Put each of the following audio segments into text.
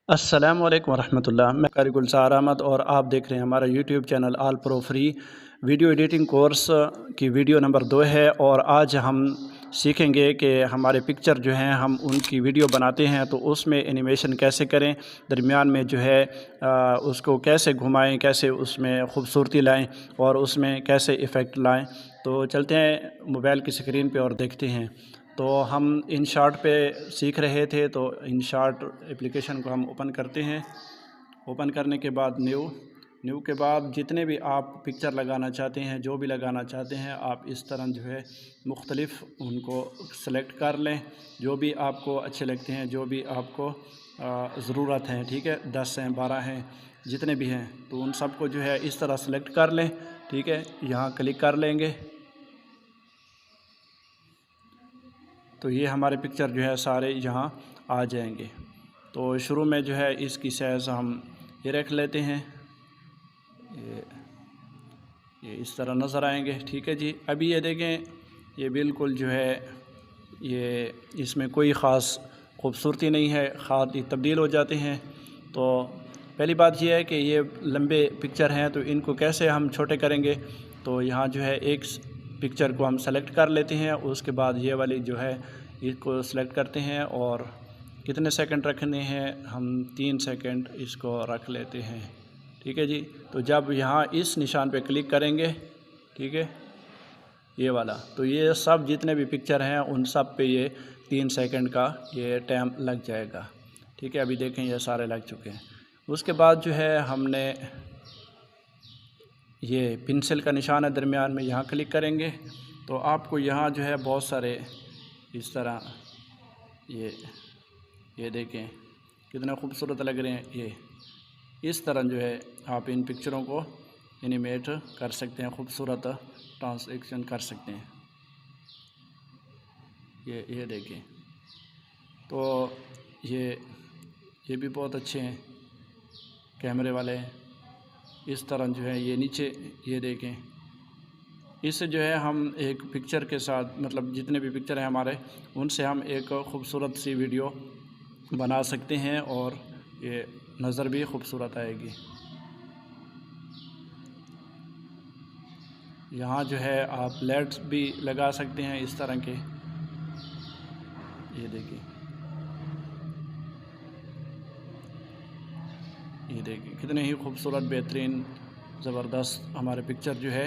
السلام علیکم ورحمۃ اللہ۔ میں قاری گلزار احمد اور آپ دیکھ رہے ہیں ہمارا یوٹیوب چینل آل پرو فری ویڈیو ایڈیٹنگ کورس کی ویڈیو نمبر 2 ہے، اور آج ہم سیکھیں گے کہ ہمارے پکچر جو ہیں ہم ان کی ویڈیو بناتے ہیں تو اس میں اینیمیشن کیسے کریں، درمیان میں جو ہے اس کو کیسے گھمائیں، کیسے اس میں خوبصورتی لائیں اور اس میں کیسے ایفیکٹ لائیں۔ تو چلتے ہیں موبائل کی اسکرین پہ اور دیکھتے ہیں۔ تو ہم ان شارٹ پہ سیکھ رہے تھے، تو ان شارٹ اپلیکیشن کو ہم اوپن کرتے ہیں۔ اوپن کرنے کے بعد نیو کے بعد جتنے بھی آپ پکچر لگانا چاہتے ہیں، جو بھی لگانا چاہتے ہیں، آپ اس طرح جو ہے مختلف ان کو سلیکٹ کر لیں، جو بھی آپ کو اچھے لگتے ہیں، جو بھی آپ کو ضرورت ہے، ٹھیک ہے، 10 ہیں، 12 ہیں، جتنے بھی ہیں، تو ان سب کو جو ہے اس طرح سلیکٹ کر لیں، ٹھیک ہے۔ یہاں کلک کر لیں گے تو یہ ہمارے پکچر جو ہے سارے یہاں آ جائیں گے۔ تو شروع میں جو ہے اس کی سائز ہم یہ رکھ لیتے ہیں، یہ اس طرح نظر آئیں گے، ٹھیک ہے جی۔ ابھی یہ دیکھیں، یہ بالکل جو ہے یہ اس میں کوئی خاص خوبصورتی نہیں ہے، خط تبدیل ہو جاتے ہیں۔ تو پہلی بات یہ ہے کہ یہ لمبے پکچر ہیں تو ان کو کیسے ہم چھوٹے کریں گے۔ تو یہاں جو ہے ایک پکچر کو ہم سلیکٹ کر لیتے ہیں، اس کے بعد یہ والی جو ہے اس کو سلیکٹ کرتے ہیں، اور کتنے سیکنڈ رکھنے ہیں، ہم 3 سیکنڈ اس کو رکھ لیتے ہیں، ٹھیک ہے جی۔ تو جب یہاں اس نشان پہ کلک کریں گے، ٹھیک ہے، یہ والا، تو یہ سب جتنے بھی پکچر ہیں ان سب پہ یہ 3 سیکنڈ کا یہ ٹائم لگ جائے گا، ٹھیک ہے۔ ابھی دیکھیں یہ سارے لگ چکے ہیں۔ اس کے بعد جو ہے ہم نے یہ پنسل کا نشان ہے درمیان میں، یہاں کلک کریں گے تو آپ کو یہاں جو ہے بہت سارے اس طرح یہ دیکھیں کتنے خوبصورت لگ رہے ہیں۔ یہ اس طرح جو ہے آپ ان پکچروں کو اینیمیٹ کر سکتے ہیں، خوبصورت ٹرانزیکشن کر سکتے ہیں۔ یہ دیکھیں، تو یہ بھی بہت اچھے ہیں، کیمرے والے ہیں۔ اس طرح جو ہے یہ نیچے یہ دیکھیں، اس سے جو ہے ہم ایک پکچر کے ساتھ، مطلب جتنے بھی پکچر ہیں ہمارے، ان سے ہم ایک خوبصورت سی ویڈیو بنا سکتے ہیں اور یہ نظر بھی خوبصورت آئے گی۔ یہاں جو ہے آپ لیڈس بھی لگا سکتے ہیں اس طرح کے، یہ دیکھیں، یہ دیکھیں کتنے ہی خوبصورت، بہترین، زبردست ہمارے پکچر جو ہے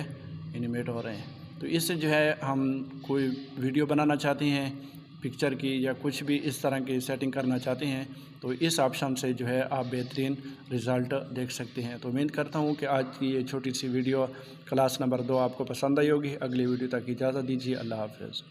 اینیمیٹ ہو رہے ہیں۔ تو اس سے جو ہے ہم کوئی ویڈیو بنانا چاہتے ہیں پکچر کی، یا کچھ بھی اس طرح کی سیٹنگ کرنا چاہتے ہیں، تو اس آپشن سے جو ہے آپ بہترین رزلٹ دیکھ سکتے ہیں۔ تو امید کرتا ہوں کہ آج کی یہ چھوٹی سی ویڈیو کلاس نمبر 2 آپ کو پسند آئی ہوگی۔ اگلی ویڈیو تک اجازت دیجیے، اللہ حافظ۔